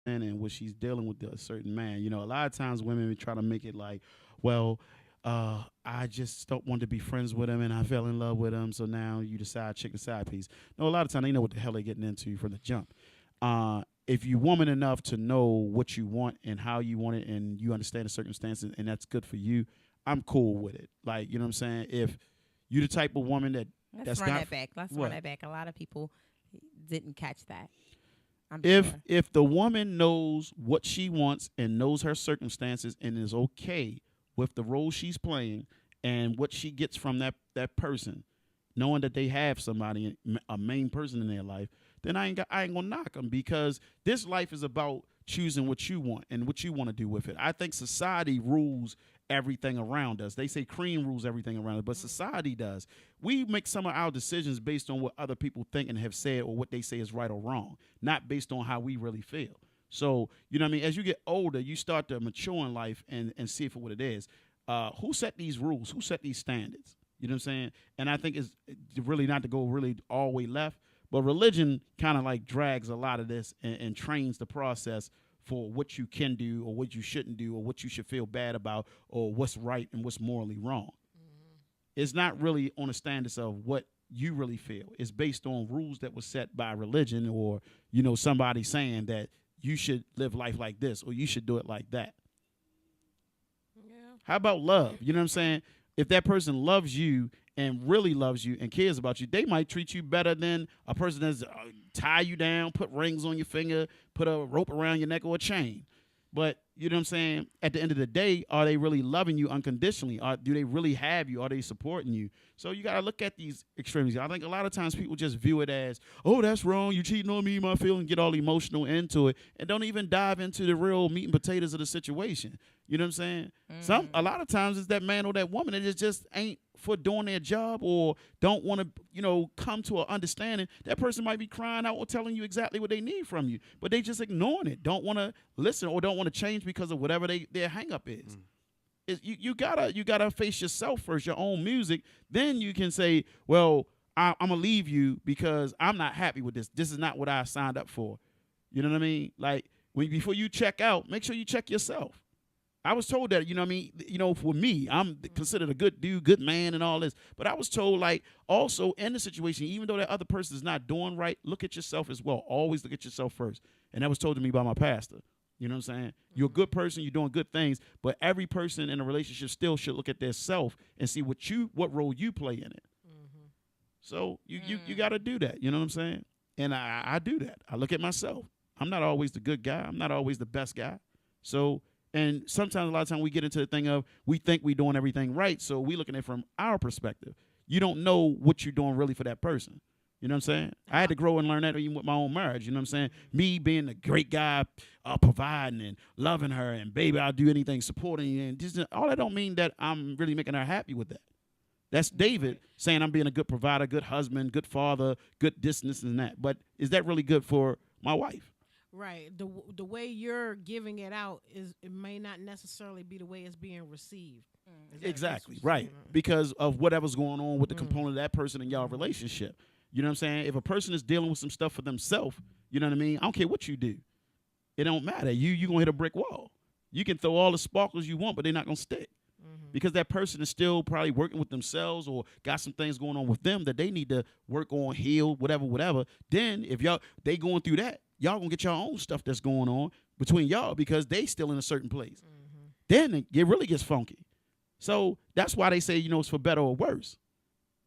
and what she's dealing with a certain man. A lot of times women try to make it like, well, I just don't want to be friends with him, and I fell in love with him, so now you decide chick the side piece. No, a lot of times they know what the hell they're getting into from the jump. If you woman enough to know what you want and how you want it, and you understand the circumstances, and that's good for you, I'm cool with it. Like, you know what I'm saying? If you the type of woman Let's that's run not that back. Let's run what that back. A lot of people didn't catch that. I'm if sure. if the woman knows what she wants and knows her circumstances and is okay with the role she's playing and what she gets from that person, knowing that they have somebody, a main person in their life, then I ain't gonna knock them, because this life is about choosing what you want and what you want to do with it. I think society rules everything around us. They say cream rules everything around us, but society does. We make some of our decisions based on what other people think and have said, or what they say is right or wrong, not based on how we really feel. So, you know what I mean? As you get older, you start to mature in life and see it for what it is. Who set these rules? Who set these standards? You know what I'm saying? And I think it's really not to go really all the way left, but religion kind of like drags a lot of this and trains the process for what you can do or what you shouldn't do or what you should feel bad about or what's right and what's morally wrong. It's not really on the standards of what you really feel. It's based on rules that were set by religion, or somebody saying that you should live life like this or you should do it like that. Yeah. How about love? You know what I'm saying? If that person loves you and really loves you and cares about you, they might treat you better than a person that's tie you down, put rings on your finger, put a rope around your neck or a chain. But you know what I'm saying? At the end of the day, are they really loving you unconditionally? Do they really have you? Are they supporting you? So you got to look at these extremes. I think a lot of times people just view it as, oh, that's wrong. You cheating on me, my feeling, get all emotional into it, and don't even dive into the real meat and potatoes of the situation. You know what I'm saying? A lot of times it's that man or that woman that just ain't for doing their job, or don't want to, come to an understanding. That person might be crying out or telling you exactly what they need from you, but they just ignoring it, don't want to listen, or don't want to change because of whatever their hang up is. You gotta face yourself first, your own music. Then you can say, well, I'm gonna leave you because I'm not happy with this. This is not what I signed up for. You know what I mean? Like, before you check out, make sure you check yourself. I was told that, for me, I'm considered a good dude, good man, and all this. But I was told, like, also in the situation, even though that other person is not doing right, look at yourself as well. Always look at yourself first. And that was told to me by my pastor. You know what I'm saying? You're a good person, you're doing good things, but every person in a relationship still should look at their self and see what role you play in it. So you got to do that. You know what I'm saying? And I do that. I look at myself. I'm not always the good guy. I'm not always the best guy. So, and sometimes, a lot of times, we get into the thing of we think we're doing everything right, so we looking at it from our perspective. You don't know what you're doing really for that person. You know what I'm saying? I had to grow and learn that even with my own marriage. You know what I'm saying? Me being a great guy, providing and loving her, and baby, I'll do anything, supporting you. And just, all that don't mean that I'm really making her happy with that. That's David saying I'm being a good provider, good husband, good father, good this and that. But is that really good for my wife? Right. The way you're giving it out it may not necessarily be the way it's being received. That's Exactly, what you're right. saying, right? Because of whatever's going on with the component of that person in y'all relationship. You know what I'm saying? If a person is dealing with some stuff for themselves, you know what I mean? I don't care what you do. It don't matter. You going to hit a brick wall. You can throw all the sparkles you want, but they're not going to stick. Because that person is still probably working with themselves or got some things going on with them that they need to work on, heal, whatever. Then if they going through that, y'all going to get your own stuff that's going on between y'all because they still in a certain place. Then it really gets funky. So that's why they say, it's for better or worse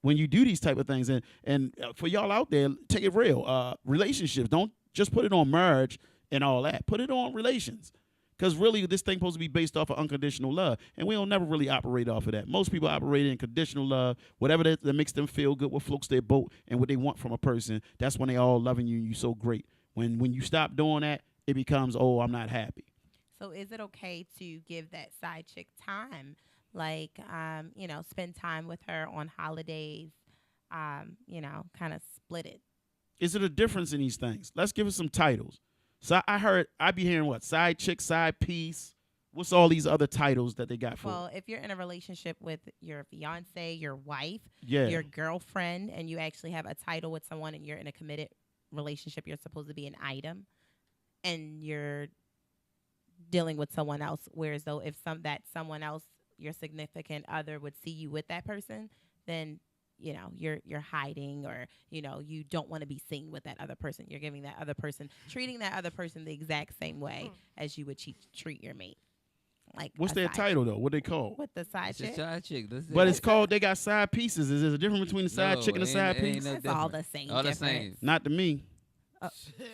when you do these type of things. And for y'all out there, take it real. Relationships, don't just put it on marriage and all that. Put it on relations. Because really, this thing supposed to be based off of unconditional love. And we don't never really operate off of that. Most people operate in conditional love, whatever that makes them feel good, what floats their boat, and what they want from a person. That's when they all loving you and you so great. When you stop doing that, it becomes, oh, I'm not happy. So is it okay to give that side chick time? Like, spend time with her on holidays, kind of split it. Is it a difference in these things? Let's give it some titles. So I be hearing what? Side chick, side piece. What's all these other titles that they got for Well, if you're in a relationship with your fiance, your wife, Yeah. your girlfriend, and you actually have a title with someone and you're in a committed relationship, you're supposed to be an item. and you're dealing with someone else. Whereas though if someone else, your significant other, would see you with that person, then you're hiding, or you don't want to be seen with that other person. You're treating that other person the exact same way as you would treat your mate. Like, what's their title though? What they call? With the side It's a chick. side chick. But it's called. They got side pieces. Is there a difference between the side chick and the side piece? It's all the same. All the difference. same. Not to me.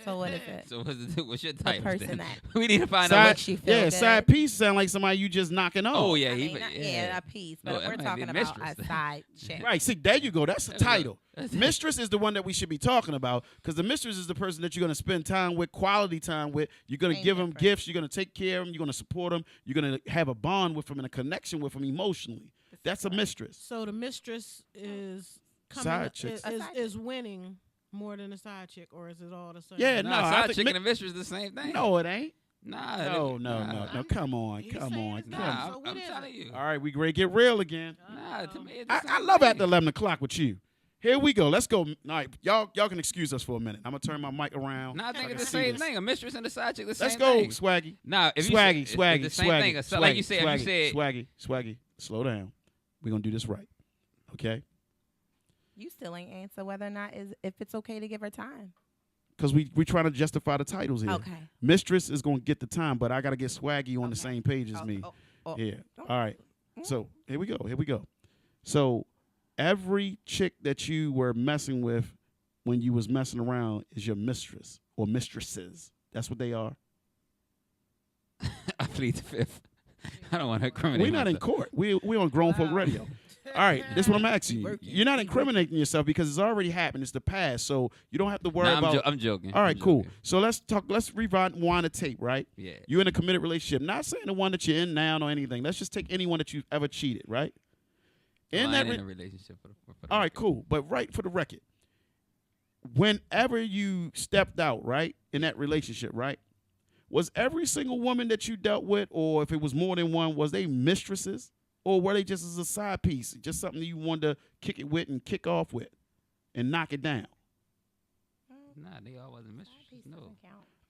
So what is it? So what's your The title? person that We need to find Side, out. makes you feel yeah, good. side piece sound like somebody you just knocking off. Oh yeah, I he. mean, a piece. But No, if we're that might be talking a about mistress. a side chick. Right, see, there you go. That's the There we go. title. That's it. Mistress is the one that we should be talking about, because the mistress is the person that you're going to spend time with, quality time with. You're going to Same give them difference. gifts. You're going to take care of them. You're going to support them. You're going to have a bond with them and a connection with them emotionally. That's a mistress. So the mistress is Side chicks. is winning more than a side chick, or is it all the same? Yeah, Nah, no, I side think chick and a mistress is the same thing. No, it ain't. Nah. No, come on, He's come saying on. it's Come not. on. Nah, So what I'm is telling it? you. All right, we ready to get real again. Nah, to me, it's I the same love thing. after 11 o'clock with you. Here we go. Let's go. All right, y'all can excuse us for a minute. I'm going to turn my mic around. Nah, I think so it's the can see same this. thing. A mistress and a side chick, the same Let's go, thing. Swaggy. Nah, if you Swaggy, said, swaggy, it's the same swaggy, thing. So, swaggy, like you said, swaggy, if you said, swaggy, slow down. We're going to do this right. Okay? You still ain't answer whether or not if it's okay to give her time. Because we trying to justify the titles here. Okay. Mistress is going to get the time, but I got to get Swaggy on the Okay. same page as Oh, me. oh. Yeah. Oh. All right. So here we go. So every chick that you were messing with when you was messing around is your mistress or mistresses. That's what they are. I plead the fifth. I don't want to incriminate We're not in myself. court. We on Grown Folk Radio. All right, this is what I'm asking you. You're not incriminating yourself because it's already happened. It's the past, so you don't have to worry Nah, about. I'm joking. All right, I'm cool. joking. So let's talk. Let's rewind the tape, right? Yeah. You're in a committed relationship. Not saying the one that you're in now or anything. Let's just take anyone that you've ever cheated, right? Well, I that ain't re- in a relationship for the all right, record. cool. But right for the record, whenever you stepped out, right, in that relationship, right, was every single woman that you dealt with, or if it was more than one, was they mistresses, or were they just as a side piece, just something you wanted to kick it with and kick off with, and knock it down? Nah, they all wasn't mistresses. No.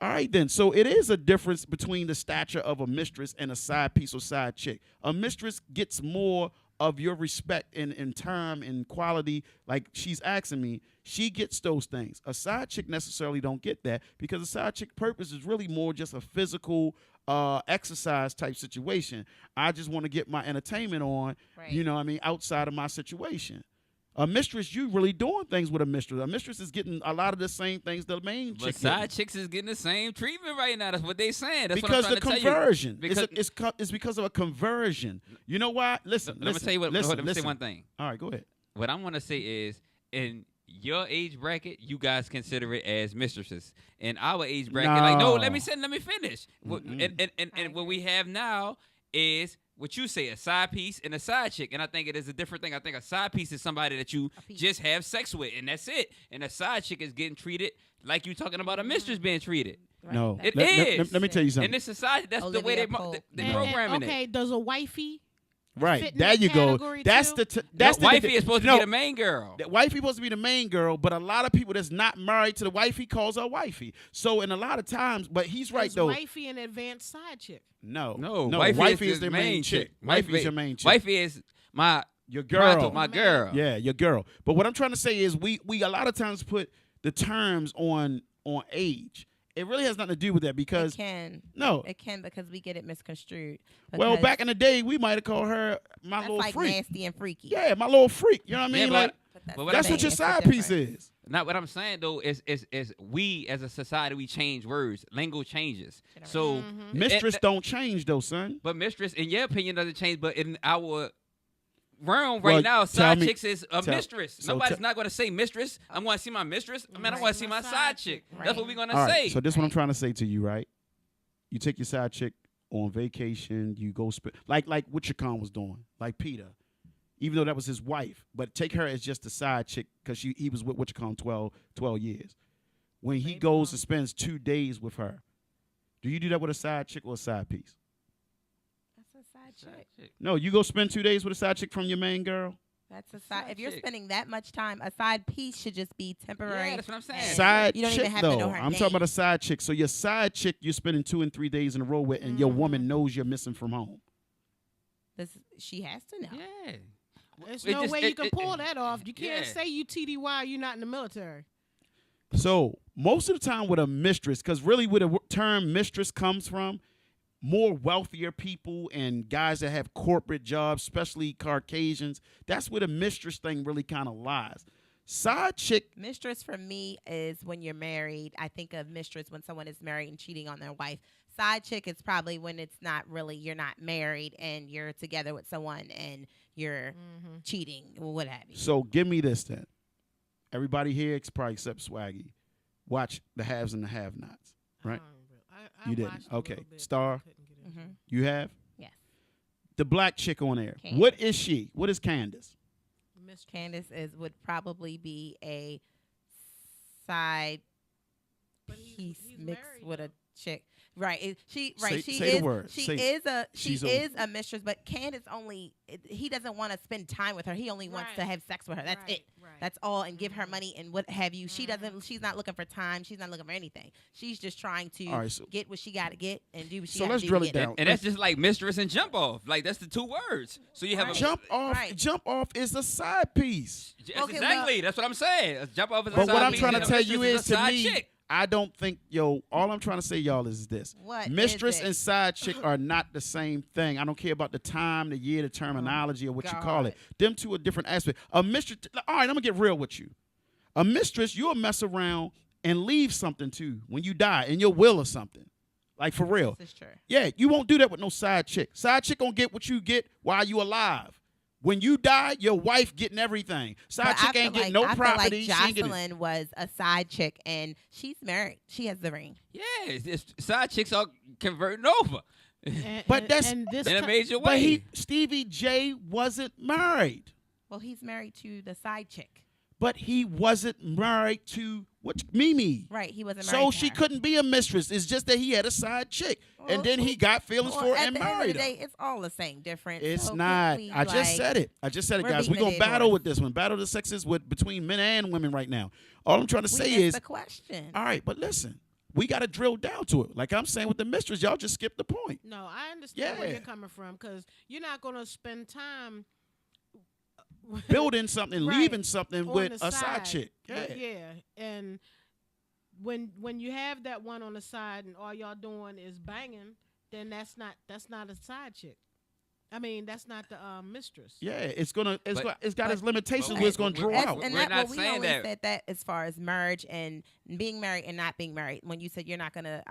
All right, then. So it is a difference between the stature of a mistress and a side piece or side chick. A mistress gets more of your respect and time and quality. Like she's asking me, she gets those things. A side chick necessarily don't get that, because a side chick purpose is really more just a physical exercise type situation. I just want to get my entertainment on, Right. you know what I mean, outside of my situation. A mistress, you really doing things with a mistress. A mistress is getting a lot of the same things the main But chick side getting. chicks is getting the same treatment right now. That's what they saying. That's Because what I'm the trying to tell you. conversion. Because It's because of a conversion. You know why? Listen, let me tell you what. listen, Let me say listen. one thing. All right, go ahead. What I want to say is, in your age bracket, you guys consider it as mistresses. In our age bracket, like, no, let me finish. And what we have now is what you say, a side piece and a side chick. And I think it is a different thing. I think a side piece is somebody that you just have sex with, and that's it. And a side chick is getting treated like you talking about a mistress being treated. Right. No, It let, is. Let me tell you In something. this society, that's the way they Olivia Pope. they And- programming okay, it. does a wifey Right fit in there, that you go. category That's too? that's No, wifey is supposed to no, be the main girl. The wifey supposed to be the main girl, but a lot of people that's not married to the wifey calls her wifey. So in a lot of times, but he's right is though. wifey an advanced side chick? No, No, wifey is the the main chick. Wifey Wifey is your main chick. Wifey is my Your girl. my girl. Yeah, your girl. But what I'm trying to say is we a lot of times put the terms on age. It really has nothing to do with that, because It can. no. It can, because we get it misconstrued. Well, Because back in the day, we might have called her my that's little like freak. nasty and freaky. Yeah, my little freak. You know what I Yeah, mean? but- Like but what that's I'm what your saying, it's side the piece difference. is. Not what I'm saying though is we as a society we change words. Lingo changes. So Mistress it- don't change though, son. but mistress, in your opinion, doesn't change. But in our realm Well, right now, tell side me- chicks is a tell- mistress. so Nobody's tell- not going to say mistress. I'm going to see my mistress. I mean, I want to see my side chick. That's what we're going to All say. right, so this is what I'm Right. trying to say to you, right? You take your side chick on vacation, you go like what Chacon was doing, like Peter, even though that was his wife, but take her as just a side chick because he was with what Chacon 12 years. When he goes and spends 2 days with her, do you do that with a side chick or a side piece? That's a side Side chick. chick. No, you go spend 2 days with a side chick from your main girl. That's a Side side. If you're chick. spending that much time, a side piece should just be temporary. Yeah, that's what I'm saying. and Side you don't chick even have to know though. her I'm name. talking about a side chick. So your side chick you're spending 2 and 3 days in a row with, and your woman knows you're missing from home. She has to know. Yeah. There's It no just- way it- you can it- pull that off. You can't yeah. say you TDY, you're not in the military. So most of the time with a mistress, because really where the term mistress comes from, more wealthier people and guys that have corporate jobs, especially Caucasians, that's where the mistress thing really kind of lies. Side chick, Mistress for me is when you're married. I think of mistress when someone is married and cheating on their wife. Side chick is probably when it's not really, you're not married and you're together with someone and you're cheating or what have you. so give me this then. Everybody here, probably except Swaggy, watch the haves and the have-nots, right? I You didn't. watched a Okay. little bit, but Star? I couldn't get into it. You have? Yes. The black chick on there. Candace. What is she? What is Candace? Mistress. Candace would probably be a side But piece he's mixed married, with a though. chick. Right. She Say the word. She Say- is a she's a mistress, but Candace he doesn't want to spend time with her. He only wants to Right. have sex with her. That's Right, it. right. That's all, and give her money and what have you. She Mm-hmm. doesn't. She's not looking for time. She's not looking for anything. She's just trying to All right, so- get what she got to get and do what she So got to let's do. drill to it get down. And that's just like mistress and jump off. Like that's the two words. So you have Right. a Jump off. Right. Jump off is a side piece. Yes, Okay, exactly. That's what I'm saying. A jump off is a But side what I'm piece trying to and a tell you mistress is, a to side me, chick. I don't think, all I'm trying to say, y'all, is this. What is Mistress it? and side chick are not the same thing. I don't care about the time, the year, the terminology, or what you call it. Them two are different aspects. A mistress, all right, I'm going to get real with you. A mistress, you'll mess around and leave something to when you die in your will or something. Like, for real. This is true. Yeah, you won't do that with no side chick. Side chick gonna get what you get while you alive. When you die, your wife getting everything. Side But I chick feel ain't getting like- no I property. feel She like ain't getting. Jocelyn was a side chick, and she's married. She has the ring. Yeah, side chicks are converting over But And- that's- and this in a ti- major But way. Stevie J wasn't married. Well, he's married to the side chick. But he wasn't married to Mimi. Right. He wasn't married. So to she her. couldn't be a mistress. It's just that he had a side chick, and then he got feelings Well, for her at and the end of married the her. day, it's all the same difference. It's So not. can't we, I just like- said it. I just said it, we're guys. We're beating a gonna dead battle horse. with this one. Battle the sexes between men and women right now. All I'm trying to We say missed is, the question. all right, but listen, we got to drill down to it. Like I'm saying with the mistress, y'all just skipped the point. No, I understand where Yeah. you're coming from because you're not going to spend time Building something, Right. leaving something on with the a side chick. But Yeah. yeah, and when you have that one on the side and all y'all doing is banging, then that's not a side chick. I mean, that's not the mistress. Yeah, it's got its but- limitations but- where it's gonna but- draw That's- out. and We're that, not well, we saying always that. said that as far as marriage and being married and not being married. When you said you're not gonna,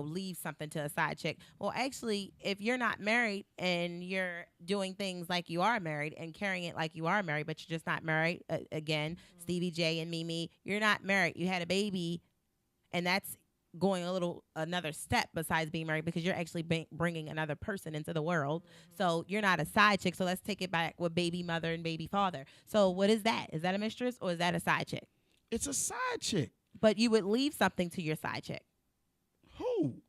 leave something to a side chick. Well, actually, if you're not married and you're doing things like you are married and carrying it like you are married, but you're just not married, again, Stevie J and Mimi, you're not married. You had a baby, and that's going another step besides being married because you're actually bringing another person into the world. So you're not a side chick. So let's take it back with baby mother and baby father. So what is that? Is that a mistress or is that a side chick? It's a side chick. But you would leave something to your side chick. Who?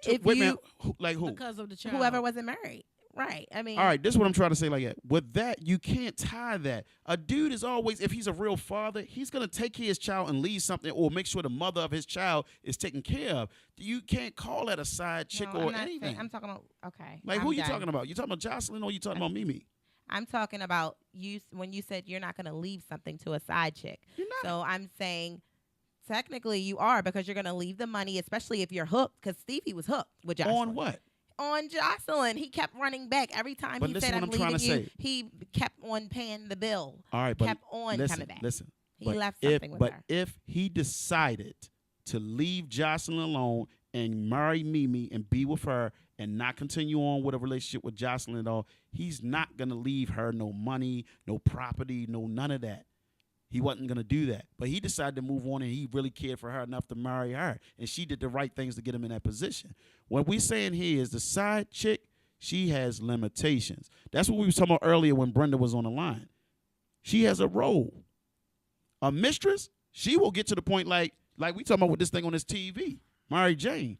If Wait a you, minute. Like who? Because of the child. whoever wasn't married. Right. I mean, All right, this is what I'm trying to say. Like that, with that, you can't tie that. A dude is always, if he's a real father, he's gonna take care of his child and leave something, or make sure the mother of his child is taken care of. You can't call that a side chick no, or I'm not saying- anything. I'm talking about, okay. Like I'm who you done. talking about? You talking about Jocelyn or you talking about Mimi? I'm talking about you when you said you're not going to leave something to a side chick. You're not. So I'm saying technically you are because you're going to leave the money, especially if you're hooked, because Stevie was hooked with Jocelyn. On what? On Jocelyn. He kept running back. Every time But he listen said, what I'm I'm trying leaving to you, say. he kept on paying the bill. All right, but kept on listen, coming back. listen. He But left if, something with but her. if he decided to leave Jocelyn alone and marry Mimi and be with her and not continue on with a relationship with Jocelyn at all, he's not gonna leave her no money, no property, no none of that. He wasn't gonna do that. But he decided to move on and he really cared for her enough to marry her. And she did the right things to get him in that position. What we saying here is the side chick, she has limitations. That's what we was talking about earlier when Brenda was on the line. She has a role. A mistress, she will get to the point like we talking about with this thing on this TV, Mary Jane.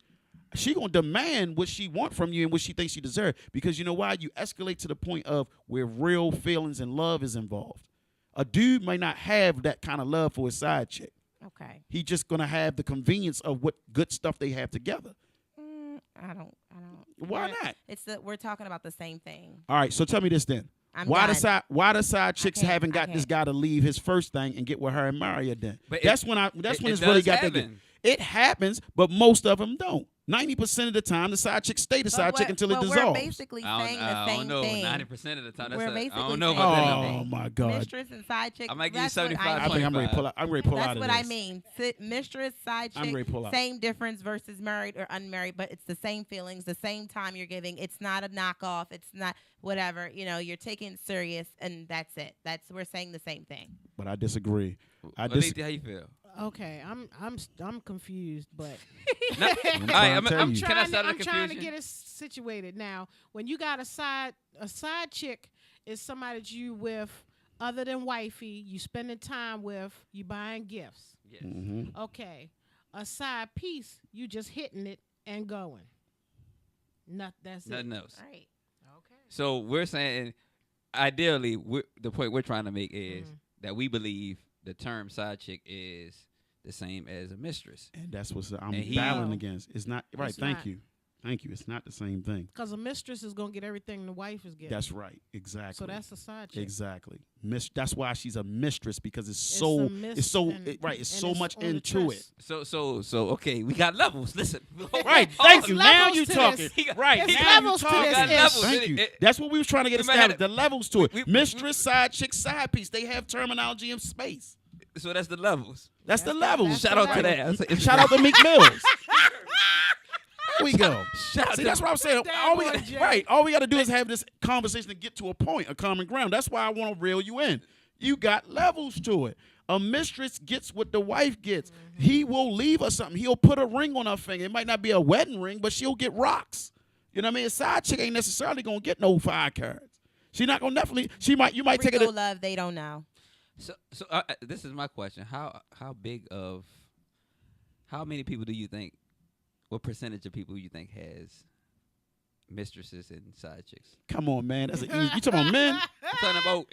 she gonna demand what she want from you and what she thinks she deserves. Because you know why? You escalate to the point of where real feelings and love is involved. A dude may not have that kind of love for his side chick. Okay. He just gonna have the convenience of what good stuff they have together. I don't. Why not? We're talking about the same thing. All right, so tell me this then. I'm Why done. the side chicks can't- haven't I got this can't. guy to leave his first thing and get with her and marry her then? But That's when it it's really does got to get. happen. It happens, but most of them don't. 90% of the time, the side chick stay the side chick until it We're dissolves. basically I saying don't, the I same don't know. thing. 90% of the time. That's We're I basically don't know saying about the that same Oh number. thing. my God! Mistress and side chick. I might give you that's what 75 I think I'm ready to pull 25. out. I'm ready to pull out That's of what this. I mean. Mistress, side I'm chick, ready to pull out. same difference versus married or unmarried, but it's the same feelings, the same time you're giving. It's not a knockoff. It's not whatever. You're taking it serious, and that's it. We're saying the same thing. But I disagree. Alethea, how you feel? Okay, I'm confused, but No, all trying right, to tell you. can I settle the I'm trying to confusion? get it situated now. When you got a side chick is somebody that you with other than wifey, you spending time with, you buying gifts. Yes. Mhm. Okay, a side piece, you just hitting it and going. That's Nothing it. else. Right. Okay. So we're saying, ideally, the point we're trying to make is Mhm. that we believe the term side chick is the same as a mistress. And that's what I'm And he- battling against. It's not right. It's Thank not. you. It's not the same thing. Because a mistress is gonna get everything the wife is getting. That's right. Exactly. So that's a side chick. exactly. That's why she's a mistress because it's It's so a mis- it's so and- it- right. It's and so it's much on the into it. tryst. So okay, we got levels. Listen. Right. Oh, Thank you. levels Now you to talking. this. Right. There's Now you levels to talking. this Got levels. Thank you. It- That's what we was trying to get we might have- established. The levels to it. we- Mistress, side chick, side piece. They have terminology in space. So that's the levels. That's the That's levels. that's Shout the out to level. that. Shout out to Meek Mills. There we go. Shout out See, to that's what I'm saying. Damn All we, boy, Jay. right. All we got to do is have this conversation to get to a point, a common ground. That's why I want to reel you in. You got levels to it. A mistress gets what the wife gets. He will leave her something. He'll put a ring on her finger. It might not be a wedding ring, but she'll get rocks. You know what I mean? A side chick ain't necessarily gonna get no 5 carats. She not gonna definitely. You might take it. Real love, they don't know. So this is my question. How many people do you think, what percentage of people you think has mistresses and side chicks? Come on, man. That's an easy. You talking about men? I'm talking about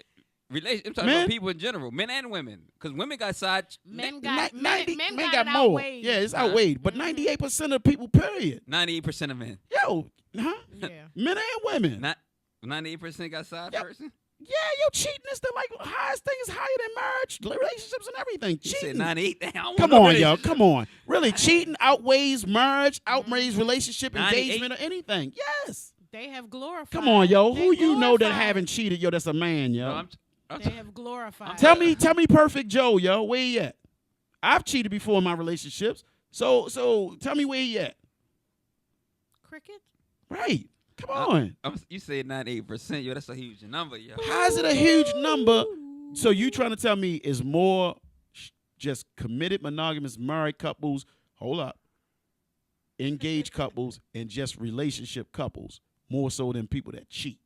I'm talking Men? about people in general, men and women, because women got side. Men Ni- got 90 men men got got it more. outweighed. Yeah, it's Huh? outweighed. But 98% of people, period. 98% of men. Yo, huh? Yeah. Men and women. Not 98% got side Yep. person. Yeah, yo, cheating is the highest thing is higher than marriage, relationships, and everything. You said Cheating. 98. Damn, I don't Come want no on, yo. relationship. Come on. Really, cheating outweighs marriage, outweighs relationship, 98? engagement, or anything. Yes. They have glorified. Come on, yo. They Who you know that glorified. haven't cheated, yo? That's a man, yo. No, I'm They have glorified. Tell me, Perfect Joe, yo. Where he at? I've cheated before in my relationships. So tell me where he at. Cricket. Right. Come on. you said 98%. Yo, that's a huge number, yo. How is it a huge number? So you trying to tell me is more just committed monogamous married couples, hold up, engaged couples, and just relationship couples more so than people that cheat?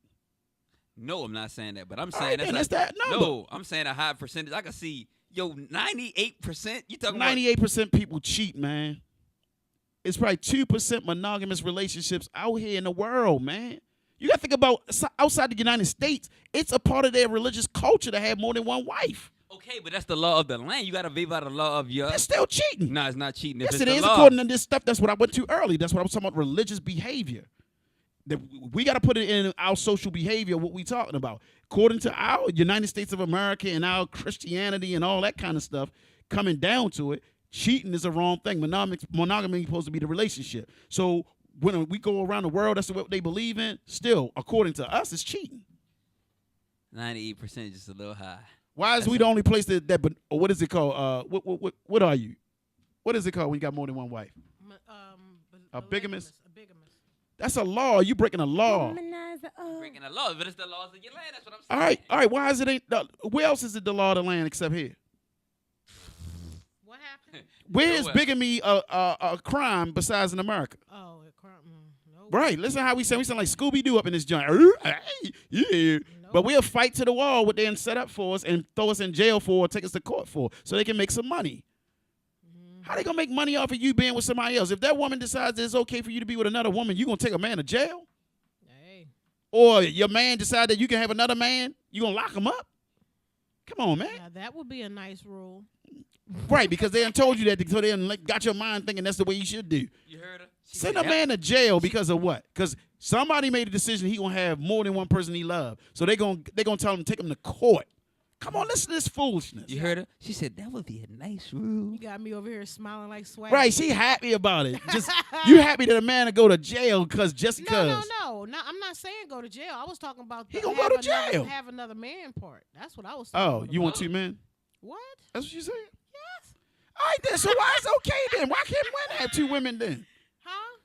No, I'm not saying that, but I'm All saying right, then, that's that's that number. No, I'm saying a high percentage. I can see, 98%. You talking 98% people cheat, man. It's probably 2% monogamous relationships out here in the world, man. You got to think about outside the United States, it's a part of their religious culture to have more than one wife. about? Okay, but that's the law of the land. You got to be by the law of your. They're still cheating. No, it's not cheating. If Yes, it's it the is, law. according to this stuff. That's what I went to early. That's what I was talking about, religious behavior. We got to put it in our social behavior, what we talking about. According to our United States of America and our Christianity and all that kind of stuff, coming down to it, cheating is a wrong thing. Monogamy is supposed to be the relationship. So when we go around the world, that's what they believe in. Still, according to us, it's cheating. 98% is just a little high. Why is we the only place that but what is it called? What are you? What is it called when you got more than one wife? A bigamist? A bigamist. That's a law. You breaking a law. Breaking the law, but it's the laws of your land. That's what I'm All saying. right. Why is it ain't? Where else is it the law of the land except here? What happened? Where is Nowhere. bigamy a crime besides in America? Oh, no. Right. Listen how we sound. We sound like Scooby Doo up in this joint. Yeah. But we'll fight to the wall what they set up for us and throw us in jail for or take us to court for so they can make some money. How they gonna make money off of you being with somebody else? If that woman decides it's okay for you to be with another woman, you gonna take a man to jail? Hey. Or your man decide that you can have another man, you gonna lock him up? Come on, man. Yeah, that would be a nice rule. Right, because they done told you that, so they done got your mind thinking that's the way you should do. You heard her? She Send said, a man to jail because of what? Because somebody made a decision he gonna have more than one person he love. So they gonna tell him to take him to court. Come on, listen to this foolishness. You heard her? She said that would be a nice rule. You got me over here smiling like swag. Right, she happy about it. Just you happy that a man to go to jail just because. No. I'm not saying go to jail. I was talking about He gonna go to jail. Have another man part. That's what I was talking Oh, about. you want two men? What? That's what you said? Yes. All right, then. So why it's okay then? Why can't men have two women then? Huh?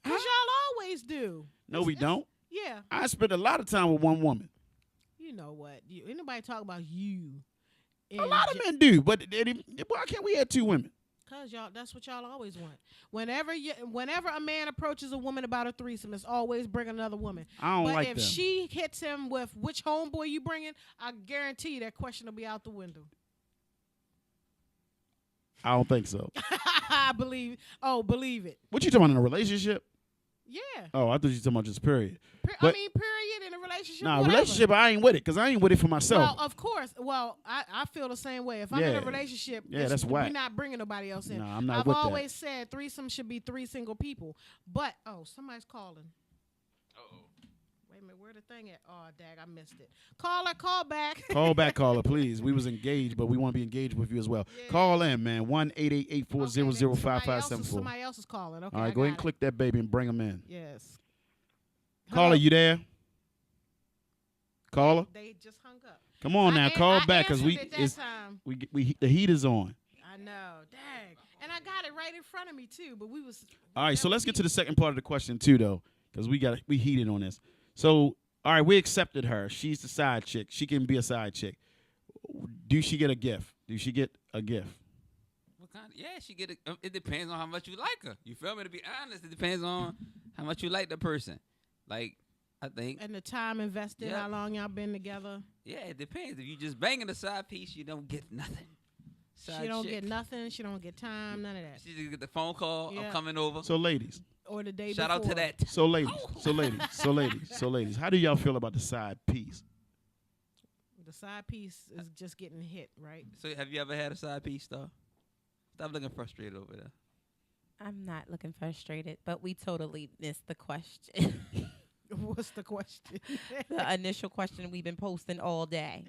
Because y'all always do. No, we don't. Yeah. I spent a lot of time with one woman. You know what? Anybody talk about you? A lot of men do, but why can't we have two women? Cause y'all, that's what y'all always want. Whenever a man approaches a woman about a threesome, it's always bring another woman. I don't but like if them. she hits him with which homeboy you bringing, I guarantee you that question will be out the window. I don't think so. I believe it. What you talking about in a relationship? Yeah. Oh, I thought you were talking about just period. I mean, period, in a relationship. Nah, whatever. relationship, I ain't with it because I ain't with it for myself. Well, of course. Well, I feel the same way. If I'm in Yeah. a relationship, Yeah, that's whack. we're not bringing nobody else in. Nah, I'm not I've with that. always said threesome should be 3 single people. But, somebody's calling. Uh-oh. Wait a minute, where the thing at? Oh, dag, I missed it. Caller, call back. Call back, caller, please. We was engaged, but we want to be engaged with you as well. Yeah. Call in, man. 1-888-840-5574. Somebody else is calling. Okay, All right, go ahead and click that baby and bring them in. Yes. Caller, Hello? you there? Caller, They just hung up. come on now, call back because answered it that time. the heat is on. I know, dang. And I got it right in front of me too, but we was. All right, so let's get to the second part of the question too, though, because we heated on this. So, all right, we accepted her. She's the side chick. She can be a side chick. Do she get a gift? Do she get a gift? What kind? Yeah, she get it. It depends on how much you like her. You feel me? To be honest, it depends on how much you like the person. Like, I think. And the time invested, Yeah. how long y'all been together. Yeah, it depends. If you just banging a side piece, you don't get nothing. She don't get nothing. She don't get time. None of that. She just get the phone call. Yeah. I'm coming over. So, ladies, Or the day Shout before. out to that. so ladies, how do y'all feel about the side piece? The side piece is just getting hit, right? So, have you ever had a side piece, though? Stop looking frustrated over there. I'm not looking frustrated, but we totally missed the question. What's the question? The initial question we've been posting all day.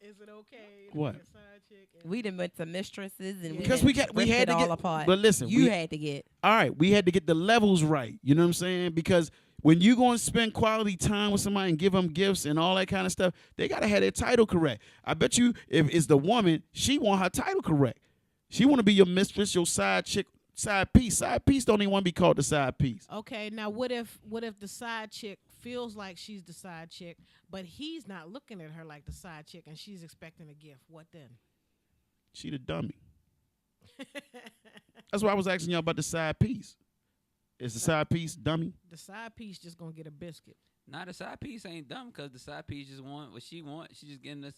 Is it okay? to What? be a side chick and- We done went to mistresses and Because we we had had to all get. apart. But listen, you we, had to get. all right, we had to get the levels right. You know what I'm saying? Because when you going to spend quality time with somebody and give them gifts and all that kind of stuff, they got to have their title correct. I bet you if it's the woman, she want her title correct. She want to be your mistress, your side chick, side piece. Side piece don't even want to be called the side piece. Okay, now what if the side chick feels like she's the side chick, but he's not looking at her like the side chick and she's expecting a gift? What then? She the dummy. That's why I was asking y'all about the side piece. Is the side piece dummy? The side piece just gonna get a biscuit. Nah, the side piece ain't dumb because the side piece just want what she want. She just getting this.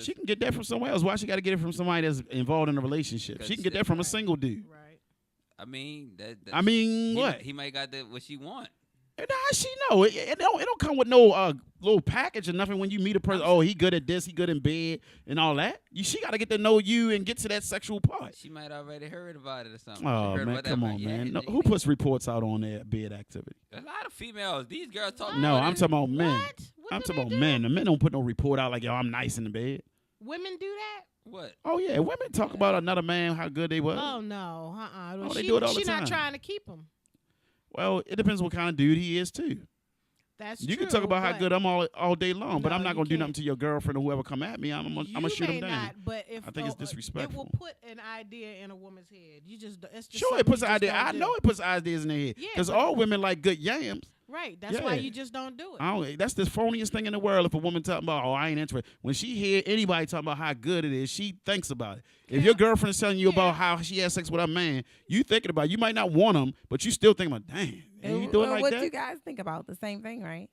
She can get that from somewhere else. Why she got to get it from somebody that's involved in a relationship? She can get that from a single dude. Right. I mean, I mean, what? He might got what she want. And how she know? It don't come with no little package or nothing when you meet a person. Oh, he good at this, he good in bed and all that. She got to get to know you and get to that sexual part. She might already heard about it or something. Oh, She heard man, about that, come but on, yeah, man. No, they- who puts reports out on their bed activity? A lot of females. These girls talk. No, about I'm it. talking about men. What? What I'm do talking they about do? men. The men don't put no report out like, yo, I'm nice in the bed. Women do that? What? Oh, yeah. Women talk about another man, how good they was. Oh no, Oh, they do it all the She's not time. trying to keep him. Well, it depends what kind of dude he is, too. That's You true. can talk about how but good I'm all day long, but No, I'm not you going to do can't. nothing to your girlfriend or whoever come at me. I'm going to shoot may him down. Not, but if I think it's it disrespectful. will put an idea in a woman's head. It's just Sure, it something puts you an just idea. don't I do. know it puts ideas in their head Yeah, because but- all women like good yams. Right. That's why Yeah. you just don't do it. That's the phoniest thing in the world. If a woman talking about, oh, I ain't interested. When she hear anybody talking about how good it is, she thinks about it. If Yeah. your girlfriend's telling you Yeah. about how she has sex with a man, you thinking about it. You might not want him, but you still thinking about, dang, man, you do it like what that? you guys think about? The same thing, right?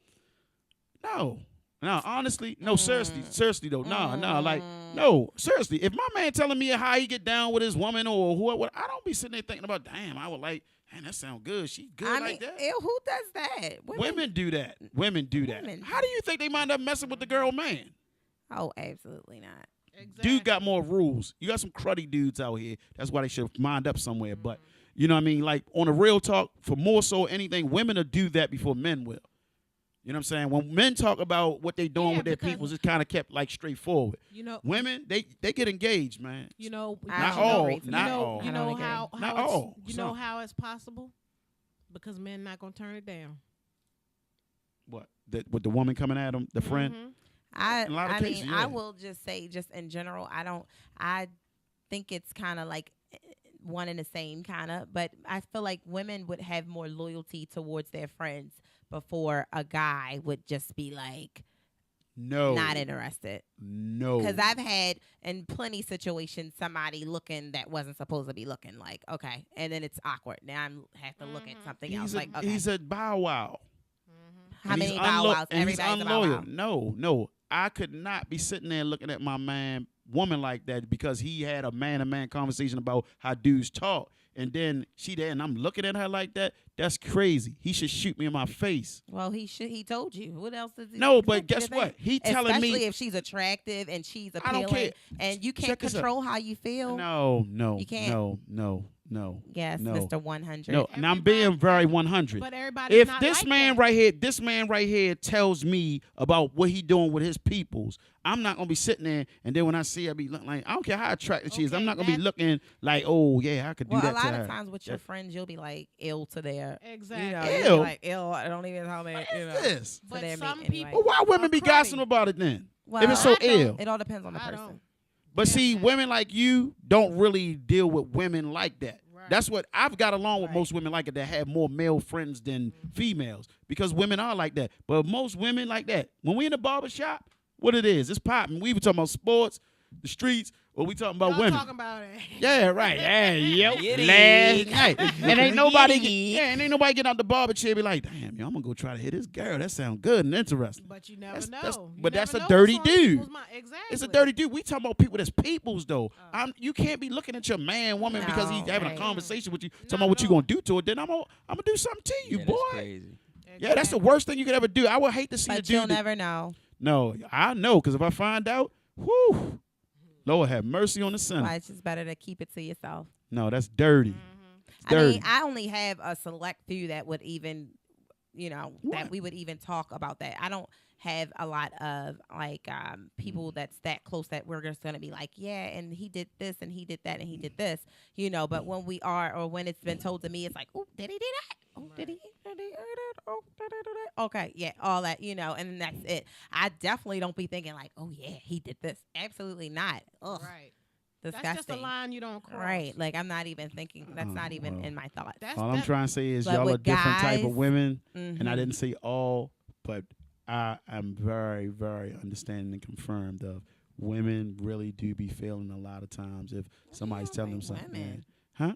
No. No, honestly, no, seriously though, like, no, seriously. If my man telling me how he get down with his woman or whoever, I don't be sitting there thinking about, damn, I would like, man, that sound good. She good I like mean, that. ew, who does that? Women do that. Women do that. Women. How do you think they mind up messing with the girl man? Oh, absolutely not. Exactly. Dude got more rules. You got some cruddy dudes out here. That's why they should mind up somewhere. But you know what I mean? Like on a real talk, for more so anything, women will do that before men will. You know what I'm saying? When men talk about what they doing Yeah, with their because- peoples, it's kind of kept like straightforward. You know, Women, they get engaged, man. you know, I Not don't all, agree to not that. all. You I know don't agree. how Not it's, all, you know some. how it's possible because men not gonna turn it down. What? With the woman coming at them, the friend? Mhm. In a lot of I cases, mean, yeah. I will just say, just in general, I think it's kind of like one and the same kind of, but I feel like women would have more loyalty towards their friends before a guy would just be like No. not interested. No. Because I've had in plenty situations somebody looking that wasn't supposed to be looking, like, okay, and then it's awkward. Now I have to look at something else. Like, okay, He's a bow wow. how And many he's bow wows? and he's Everybody's a bow wow. unloyal. No. I could not be sitting there looking at my woman like that because he had a man-to-man conversation about how dudes talk. And then she there and I'm looking at her like that. That's crazy. He should shoot me in my face. Well, he told you. What else does he? No, but what do you guess think? what? He telling Especially me. if she's attractive and she's I don't appealing, care. and you can't Check this out. control how you feel. No. You can't. No. Yes, no. Mr. 100. No, and I'm being very 100. But everybody's If not this like man that. right here tells me about what he doing with his peoples, I'm not gonna be sitting there and then when I see her, I be looking like I don't care how attractive she is. I'm Okay, not gonna be that- looking like, oh yeah, I could do Well, that a lot to her. of times with your That- friends, you'll be like ill to their. Exactly. You know, Ew. you'll be like ill. I don't even how they. What You is know. this? But their some meat anyway. people, But why women are be cruddy. gossiping about it then? Well, if it's so I don't. ill. it all depends on the I person. don't. But Yeah, see, man. women like you don't really deal with women like that. Right. That's what I've got along with Right. most women like it that have more male friends than females because women are like that. But most women like that. When we in the barber shop, what it is, it's popping. We were talking about sports, the streets, or we talking about Y'all women. talking about it. Yeah, right. Yeah, yep. It Last is. night. And ain't nobody Yeah. and ain't nobody getting out the barber chair be like, damn, yo, I'm gonna go try to hit this girl. That sound good and interesting. But you never That's- know. You but that's never a know dirty what's on dude. people's mind. Exactly. It's a dirty dude. We talking about people that's peoples though. Oh. You can't be looking at your man, woman because he's No, having right. a conversation with you, talking Not about what at you all. gonna do to it. Then I'm gonna do something to you, Yeah, boy. that's crazy. Yeah, that's the worst thing you could ever do. I would hate to see a But dude. you'll never know. No, I know because if I find out, whoo, Lord have mercy on the sinner. Why it's just better to keep it to yourself. No, that's dirty. It's I dirty. mean, I only have a select few that would even, that What? we would even talk about that. I don't have a lot of like people that's that close that we're just gonna be like, yeah, and he did this and he did that and he did this, But when we are, or when it's been told to me, it's like, oh, did he do that? Oh, did he? Did he do that? Oh, did he do that? Okay, yeah, all that, and that's it. I definitely don't be thinking like, oh yeah, he did this. Absolutely not. Ugh, Right. disgusting. That's just a line you don't cross. Right, like I'm not even thinking. That's Oh, not even well. in my thoughts. That's All I'm that- trying to say is But y'all are with different type of guys- women, and I Mhm. didn't say all, but I am very, very understanding and confirmed of women really do be feeling a lot of times if somebody's don't telling them think something. women? man. Huh?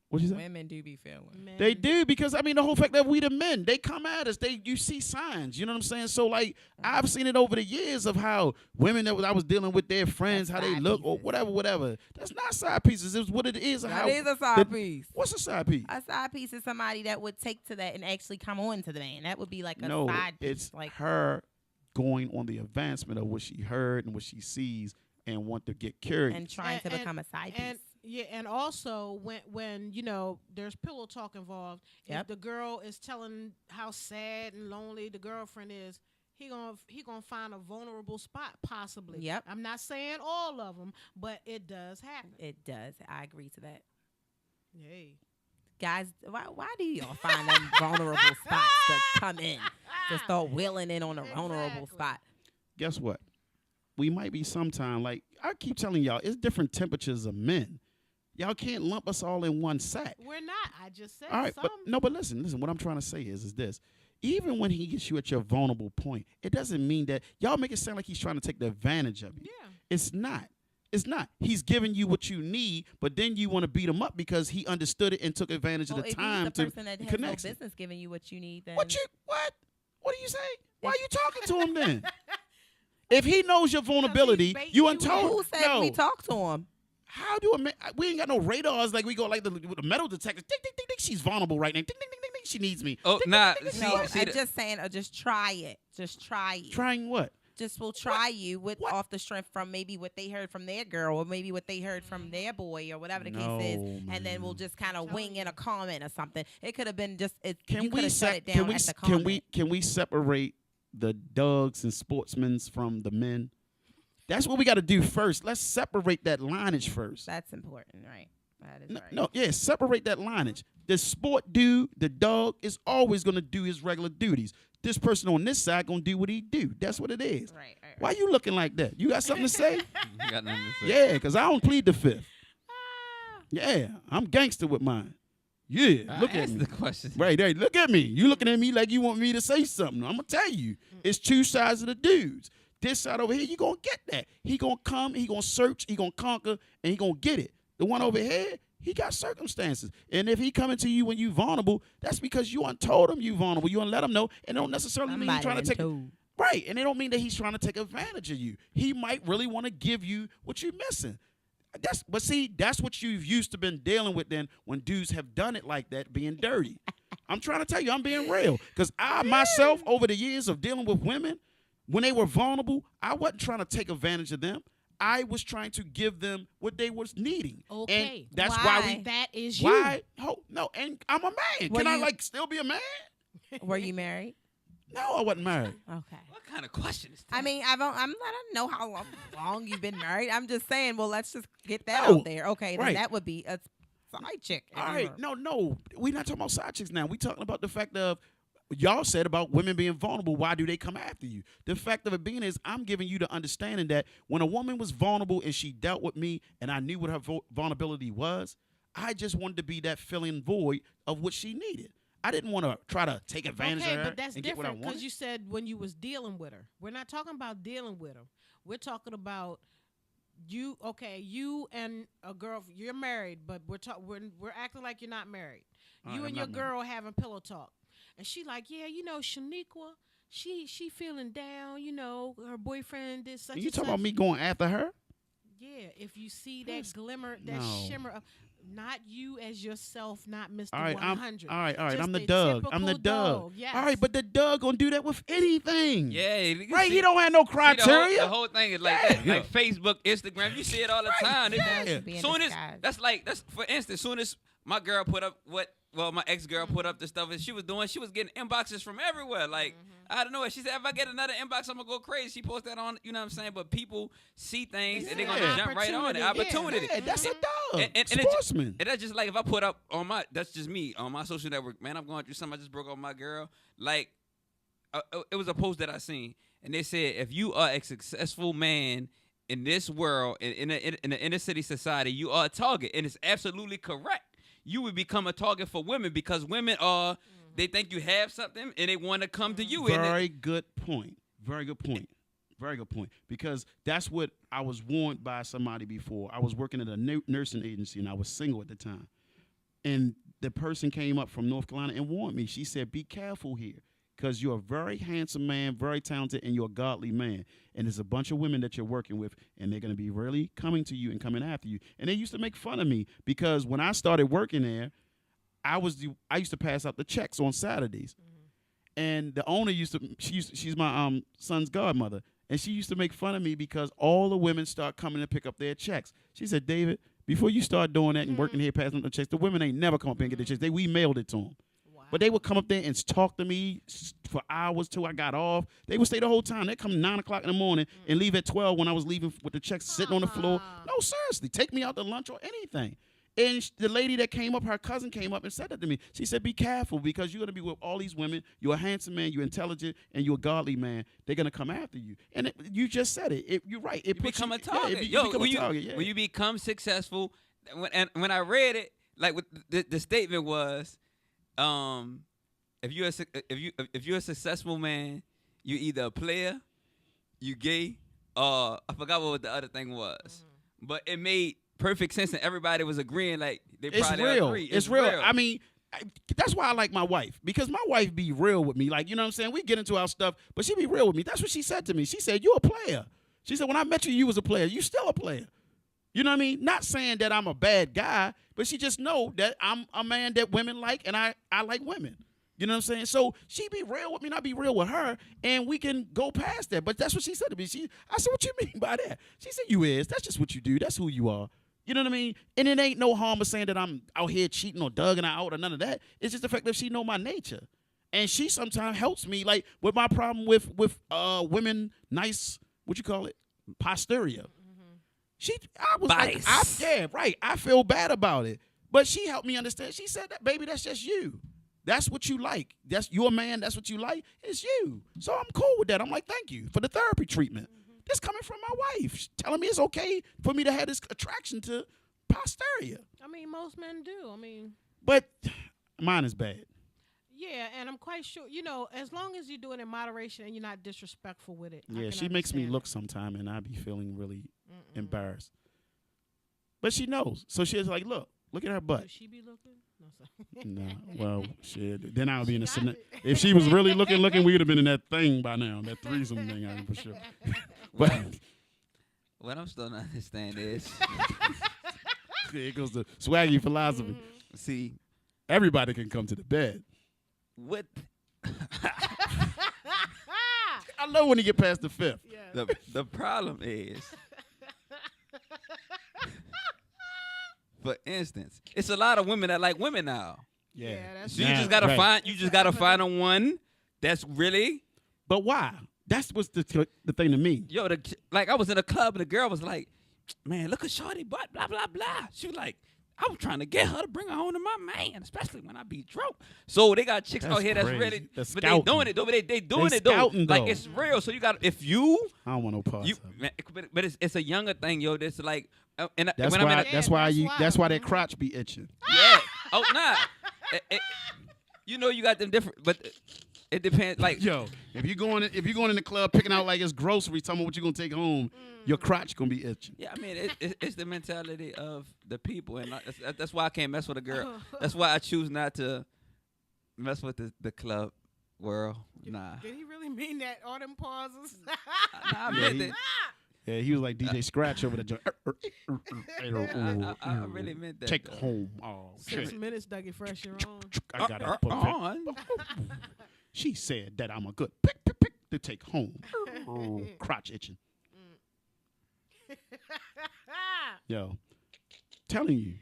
What'd you say? Women do be feeling. Men- They do because I mean the whole fact that we the men, they come at us. You see signs. You know what I'm saying? So like I've seen it over the years of how women I was dealing with their friends, That's how they side look or pieces. whatever. That's not side pieces. It's what it is. That how, is a side the- piece. What's a side piece? A side piece is somebody that would take to that and actually come on to the man. That would be like a No, side piece. it's Like her going on the advancement of what she heard and what she sees and want to get curious. and trying to And- become a side and piece. yeah, and also when there's pillow talk involved. Yep. If the girl is telling how sad and lonely the girlfriend is, he gonna find a vulnerable spot possibly. Yep. I'm not saying all of them, but it does happen. It does. I agree to that. Hey. Guys, why do y'all find them vulnerable spots to come in? To start wheeling in on a vulnerable Exactly. spot. Guess what? We might be sometime like I keep telling y'all, it's different temperatures of men. Y'all can't lump us all in one sack. We're not. I just said All right, some. but listen. What I'm trying to say is this. Even when he gets you at your vulnerable point, it doesn't mean that y'all make it sound like he's trying to take the advantage of you. Yeah. It's not. It's not. He's giving you what you need, but then you want to beat him up because he understood it and took advantage Well, of the if time he's to the person that has no connect. business giving you what you need, then What? What are you saying? Why are you talking to him then? If he knows your vulnerability, baiting you you untold. Who said no. we talk to him? How do a man? We ain't got no radars like we go like with the metal detector. Ding, ding, ding, ding. She's vulnerable right now. Ding, ding, ding, ding, ding. She needs me. Oh, Ding, nah. ding, ding, ding, No, ding. See I'm the- just saying, just try it. Just try it. Trying what? Just will try you with What? off the strength from maybe what they heard from their girl or maybe what they heard from their boy or whatever the No, case is, and then we'll man. just kind of telling wing in you. a comment or something. It could have been just Can you could we have shut it down can we at the can comment. we separate the dogs and sportsmen's from the men? That's what we got to do first. Let's separate that lineage first. That's important, right? That is No, right. no, yeah, separate that lineage. The sport dude, the dog, is always gonna do his regular duties. This person on this side gonna do what he do. That's what it is. Right. Why you looking like that? You got something to say? You got nothing to say. Yeah, because I don't plead the fifth. Ah. Yeah, I'm gangster with mine. Yeah, look I at asked me. the question. Right there, look at me. You looking at me like you want me to say something. I'm gonna tell you, it's two sides of the dudes. This side over here, you gonna get that. He gonna come, he gonna search, he gonna conquer, and he gonna get it. The one over here, he got circumstances. And if he coming to you when you vulnerable, that's because you untold him you vulnerable. You let him know, and it don't necessarily mean he's trying to take right. And it don't mean that he's trying to take advantage of you. He might really want to give you what you're missing. But see, that's what you've used to been dealing with then when dudes have done it like that, being dirty. I'm trying to tell you, I'm being real. Because I myself, over the years of dealing with women, when they were vulnerable, I wasn't trying to take advantage of them. I was trying to give them what they was needing. Okay. And that's why Why? we That is you. why? Oh, no, and I'm a man. Were Can I you- like still be a man? Were you married? No, I wasn't married. Okay. What kind of question is that? I mean, I don't know how long you've been married. I'm just saying. Well, let's just get that No. out there. Okay, then Right. that would be a side chick. if All you right, were- no, we're not talking about side chicks now. We talking about the fact of y'all said about women being vulnerable. Why do they come after you? The fact of it being is, I'm giving you the understanding that when a woman was vulnerable and she dealt with me, and I knew what her vulnerability was, I just wanted to be that filling void of what she needed. I didn't want to try to take advantage Okay, of her but that's and get what I different wanted. because you said when you was dealing with her. We're not talking about dealing with her. We're talking about you. Okay, you and a girl. You're married, but we're acting like you're not married. All right, You I'm and your not married. girl having pillow talk, and she like, yeah, Shaniqua, she feeling down. Her boyfriend did such. And you and talking such. about me going after her? Yeah, if you see that That's- glimmer, that no. shimmer of not you as yourself, not Mr. All right, 100. all right. Just I'm the a Doug. I'm the typical Doug. dog, yes. All right, but the Doug gonna do that with anything. yeah, you Right? see- He don't have no see, criteria. the whole thing is like that. Yeah. Like Facebook, Instagram. You see it all the time. They- yeah. Does be in Soon as disguise. that's for instance, soon as my girl put up my ex girl put up the stuff that she was doing, she was getting inboxes from everywhere. Like I don't know. She said, if I get another inbox, I'm gonna go crazy. She posted that on, you know what I'm saying? But people see things and they're gonna Yeah. jump right on it. Opportunity, Opportunity. Yeah, that's a dog. And it's- Sportsman. And that's just like if I put up on that's just me on my social network, man, I'm going through something. I just broke up with my girl. Like, it was a post that I seen, and they said, if you are a successful man in this world, in the inner city society, you are a target, and it's absolutely correct. You would become a target for women because women are, they think you have something, and they want to come to you. And Very good point. Very good point. Very good point. Because that's what I was warned by somebody before. I was working at a nursing agency, and I was single at the time. And the person came up from North Carolina and warned me. She said, be careful here because you're a very handsome man, very talented, and you're a godly man. And there's a bunch of women that you're working with, and they're going to be really coming to you and coming after you. And they used to make fun of me because when I started working there, I used to pass out the checks on Saturdays. And the owner she's my son's godmother. And she used to make fun of me because all the women start coming to pick up their checks. She said, David, before you start doing that and working here passing up the checks, the women ain't never come up and get their checks. We mailed it to them. Wow. But they would come up there and talk to me for hours till I got off. They would stay the whole time. They'd come 9 o'clock in the morning and leave at 12 when I was leaving with the checks sitting on the floor. No, seriously, take me out to lunch or anything. And the lady that came up, her cousin came up and said that to me. She said, be careful because you're going to be with all these women. You're a handsome man, you're intelligent, and you're a godly man. They're going to come after you. And you just said it. You're right. It you puts become a yeah, target. you become when a target, yeah. when you become successful, when I read it, like with the statement was, if you're a successful man, you're either a player, you gay, or I forgot what the other thing was, but it made perfect sense and everybody was agreeing like they It's probably real. agree. It's real. I mean, that's why I like my wife, because my wife be real with me. Like, you know what I'm saying? We get into our stuff, but she be real with me. That's what she said to me. She said, "You a player." She said, "When I met you, you was a player. You still a player." You know what I mean? Not saying that I'm a bad guy, but she just know that I'm a man that women like, and I like women. You know what I'm saying? So she be real with me, and I be real with her, and we can go past that. But that's what she said to me. I said, "What you mean by that?" She said, "You is. That's just what you do. That's who you are." You know what I mean? And it ain't no harm of saying that I'm out here cheating or dogging her out or none of that. It's just the fact that she know my nature. And she sometimes helps me, like, with my problem with women, nice, what you call it, posterior. I was Bias. like, yeah, right. I feel bad about it. But she helped me understand. She said that, baby, that's just you. That's what you like. You're a man. That's what you like. It's you. So I'm cool with that. I'm like, thank you for the therapy treatment. This coming from my wife. She's telling me it's okay for me to have this attraction to posterior. I mean, most men do. I mean, But mine is bad. yeah, and I'm quite sure, as long as you do it in moderation and you're not disrespectful with it. I Yeah, can she makes me understand look sometime, and I be feeling really embarrassed. But she knows. So she's like, look at her it. butt. Does she be looking? No, sorry. No, well, shit. Then I would be in a She got scenario. If she was really looking, we would have been in that thing by now, that threesome thing, I for sure. But What I'm still not understanding is, here goes the swaggy philosophy. see, Everybody can come to the bed. what I love when you get past the fifth. Yeah. the problem is. For instance, it's a lot of women that like women now. Yeah. that's So you Nah, just gotta right. find find a one that's really But why? That's what's the thing to me. yo. Like I was in a club and the girl was like, "Man, look at Shorty butt, blah blah blah." She was like, "I was trying to get her to bring her home to my man, especially when I be drunk." So they got chicks That's out here that's crazy. really, That's but they scouting. doing it though. But they doing They it though. scouting, Like though. it's real. So you got if you I don't want no parts. you, of it. man, but it's a younger thing, yo. That's like, and That's when I'm in why. a, That's why that's you. why. That's why that crotch be itching. yeah. Oh nah. You got them different, but it depends. Like Yo, if you going in the club picking out like it's groceries, talking about what you gonna take home, your crotch gonna be itching. yeah, I mean, it's the mentality of the people, and that's why I can't mess with a girl. That's why I choose not to mess with the club world. Nah, Did he really mean that? All them pauses? I Yeah, meant he- it. Yeah, he was like DJ Scratch over the joint. I really meant that. Take though. home. Oh, 6 shit. minutes, Dougie Fresh, you're on. I got to put that. on. She said that I'm a good pick to take home. Crotch itching. Yo, telling you.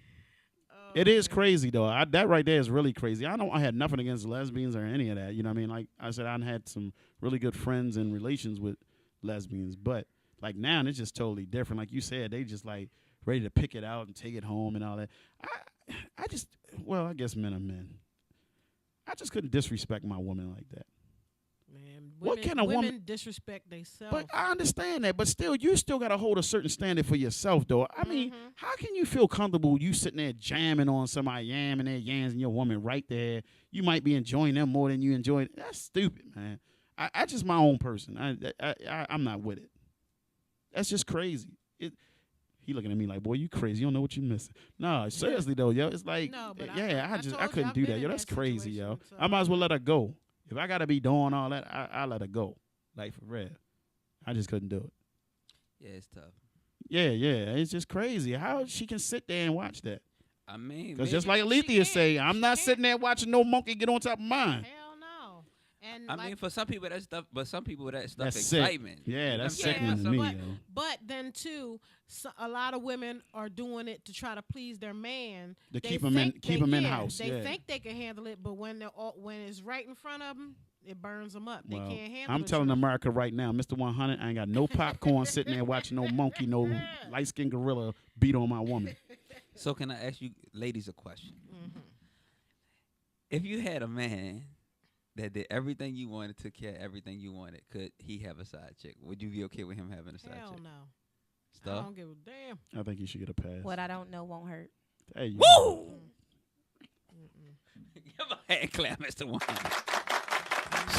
It is crazy though. That right there is really crazy. I had nothing against lesbians or any of that. You know what I mean? Like I said, I had some really good friends and relations with lesbians, but like now it's just totally different. Like you said, they just like ready to pick it out and take it home and all that. I guess men are men. I just couldn't disrespect my woman like that. Man, What women, kind of women woman- disrespect themselves? But I understand that. But still, you still got to hold a certain standard for yourself, though. I mean, how can you feel comfortable you sitting there jamming on somebody, yamming their yams and your woman right there? You might be enjoying them more than you enjoy it. That's stupid, man. I just my own person. I'm not with it. That's just crazy. He looking at me like, boy, you crazy. You don't know what you missing. No, seriously, though, yo. It's like, No, but yeah, I told you, couldn't I've do been that. in Yo, that's that crazy, yo. situation, so- I might as well let her go. If I got to be doing all that, I let her go. Like, for real. I just couldn't do it. Yeah, it's tough. Yeah. It's just crazy. How she can sit there and watch that? I mean, Because just maybe- like she Alethea can't. say, I'm She not can't. sitting there watching no monkey get on top of mine. Hell no. And I like, mean, for some people that's stuff, but some people that stuff That's sick. excitement. Yeah, You know that's what I'm saying? sickening to me, but, yo. but then too, a lot of women are doing it to try to please their man. To They keep 'em in- think keep they- 'em in yeah, house, They yeah. think they can handle it, but when when it's right in front of them, it burns them up. They Well, can't handle. I'm the telling truth. America right now, Mr. 100, I ain't got no popcorn sitting there watching no monkey, no light-skinned gorilla beat on my woman. So can I ask you, ladies, a question? Mm-hmm. If you had a man that did everything you wanted, took care of everything you wanted, could he have a side chick? Would you be okay with him having a side Hell chick? no. I Stuff. don't give a damn. I think you should get a pass. What I don't know won't hurt. Hey, you- Woo! Give a hand clap, Mr. One.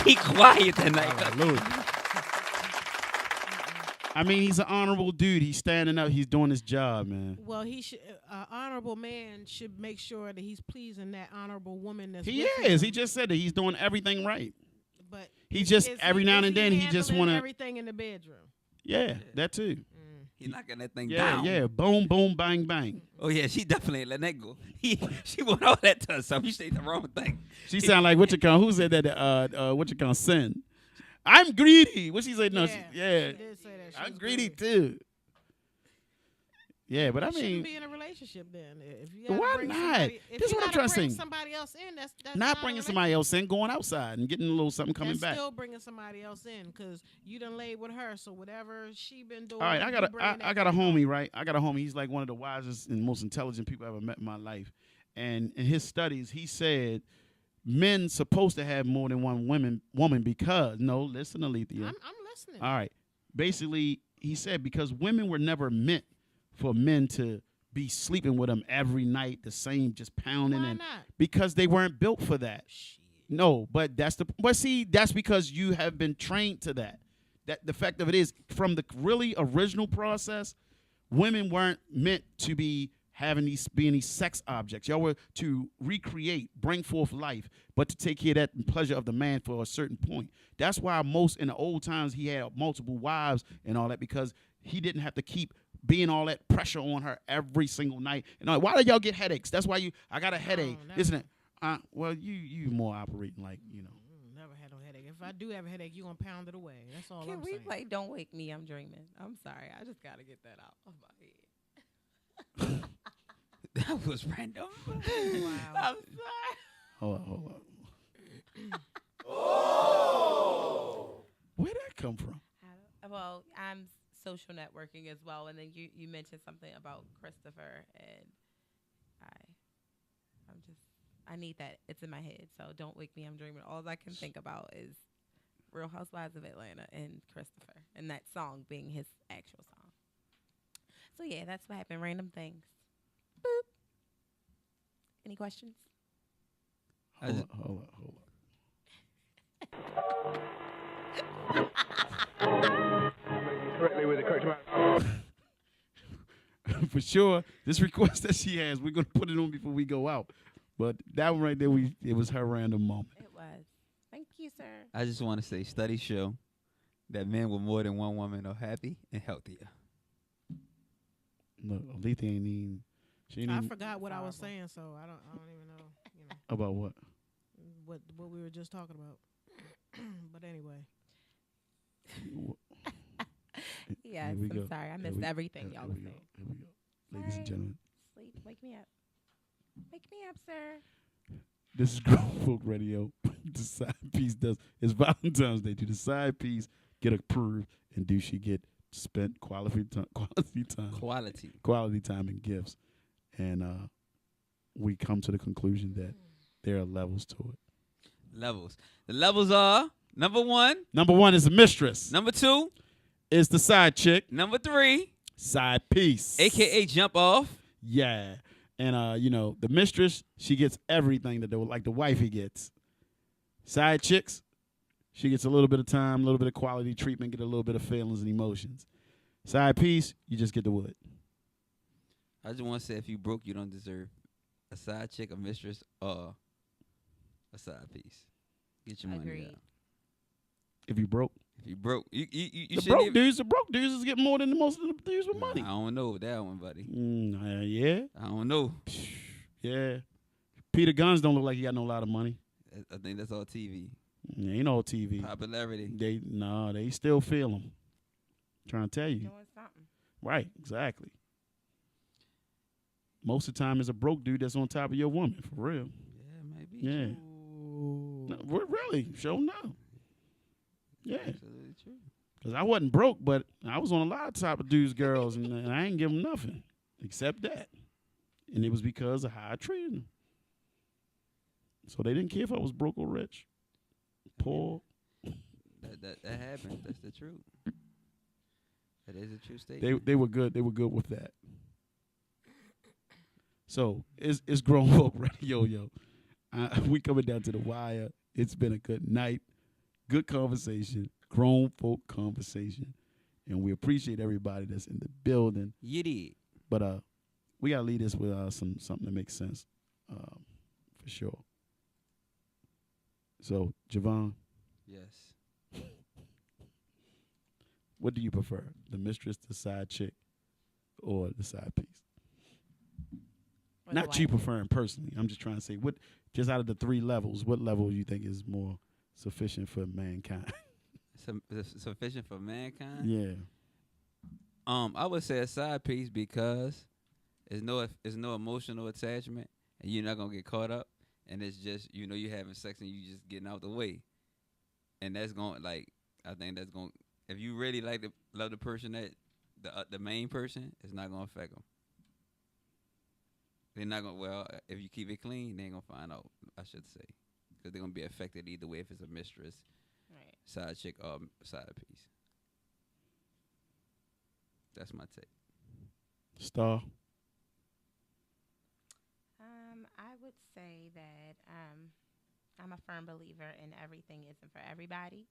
She quiet tonight. Hallelujah. I mean, he's an honorable dude. He's standing up. He's doing his job, man. Well, he should. Honorable honorable man should make sure that he's pleasing that honorable woman that's He with is. him. He just said that he's doing everything right. But He just is every now and then he just handling want to. everything in the bedroom. Yeah, that too. He knocking that thing Yeah, down. yeah. Boom, boom, bang, bang. Oh yeah, she definitely ain't letting that go. She want all that to herself. You say the wrong thing. She sound like what you call? Who said that? What you call? Sin. I'm greedy. What she say? No, Yeah, she, yeah. she did say that. She I'm was greedy too. Yeah, but I You shouldn't mean, be in a relationship then. If you But gotta why bring not? somebody- if This is you what I'm gotta trying to bring say. somebody else in. That's not a bringing relationship. somebody else in, going outside and getting a little something coming That's back. still bringing somebody else in because you done laid with her. So whatever she been doing. All right, you I got bringing I that got a back homie, on. right? I got a homie. He's like one of the wisest and most intelligent people I ever met in my life. And in his studies, he said men supposed to have more than one woman because listen to Alethea. I'm listening. All right. Basically, he said because women were never meant for men to be sleeping with them every night, the same, just pounding, Why and not? because they weren't built for that. Shit. No, but that's because you have been trained to that. That the fact of it is, from the really original process, women weren't meant to be being these sex objects. Y'all were to recreate, bring forth life, but to take care of that pleasure of the man for a certain point. That's why most in the old times he had multiple wives and all that, because he didn't have to keep being all that pressure on her every single night. And why do y'all get headaches? That's why I got a headache, never. isn't it? Well, you more operating like, Never had no headache. If I do have a headache, you gonna pound it away. That's all Can I'm we saying. play Don't Wake Me, I'm Dreaming? I'm sorry. I just got to get that out of my head. That was random. Wow. I'm sorry. Hold on. Where'd that come from? Well, I'm social networking as well, and then you mentioned something about Christopher, and I need that. It's in my head. So Don't Wake Me, I'm Dreaming. All I can think about is Real Housewives of Atlanta and Christopher, and that song being his actual song. So yeah, that's what happened. Random things. Boop. Any questions? Hold on. Correctly with the correct amount. For sure, this request that she has, we're gonna put it on before we go out. But that one right there, it was her random moment. It was. Thank you, sir. I just want to say, studies show that men with more than one woman are happy and healthier. Look, Alethea ain't even. She ain't I even forgot what I was saying, so I don't even know. about what. What we were just talking about. But anyway, Yes, Here we I'm go. sorry. I Here missed we- everything here y'all we was go. saying. Here we go. Ladies and Sorry. gentlemen, Sleep. Wake me up. Wake me up, sir. this is Grown Folk Radio. The side piece does. It's Valentine's Day. Do the side piece get approved, and do she get spent quality time, quality time and gifts? And we come to the conclusion that there are levels to it. Levels. The levels are number 1, Number one is a mistress. number 2, Is the side chick. number 3, Side piece. aka jump off. Yeah. And the mistress, she gets everything that the wifey gets. Side chicks, she gets a little bit of time, a little bit of quality treatment, get a little bit of feelings and emotions. Side piece, you just get the wood. I just want to say, if you broke, you don't deserve a side chick, a mistress, or a side piece. Get your money Agreed. out. If you broke. If you broke, you The shouldn't broke dudes is getting more than most of the dudes with Nah, money. I don't know that one, buddy. Yeah. I don't know. Yeah. Peter Guns don't look like he got no lot of money. I think that's all TV. Ain't no TV. Popularity. They still feel them. Trying to tell you. Doing something. Right, exactly. Most of the time, it's a broke dude that's on top of your woman, for real. Yeah, maybe. Yeah. No, really, sure no. Yeah, Absolutely true. because I wasn't broke, but I was on a lot of top of dudes' girls, and I ain't give them nothing except that. And it was because of how I treated them. So they didn't care if I was broke or rich, poor. That happens. That's the truth. That is a true statement. They were good. They were good with that. So it's Grown Folk Radio, yo. We coming down to the wire. It's been a good night, good conversation, grown folk conversation, and we appreciate everybody that's in the building. You did. But We gotta lead this with something that makes sense, for sure. So, Javon, Yes. what do you prefer? The mistress, the side chick, or the side piece? What Not do you I- preferring personally. I'm just trying to say, what, just out of the 3 levels, what level you think is more sufficient for mankind? Sufficient for mankind. Yeah. I would say a side piece because there's no emotional attachment, and you're not gonna get caught up, and it's just you having sex and you just getting out the way, and that's going I think that's going if you really love the person that the main person, it's not gonna affect them. They're not gonna if you keep it clean, they ain't gonna find out. I should say because they're gonna be affected either way if it's a mistress, Right. side chick, or side piece. That's my take. Star. I would say that I'm a firm believer in everything isn't for everybody.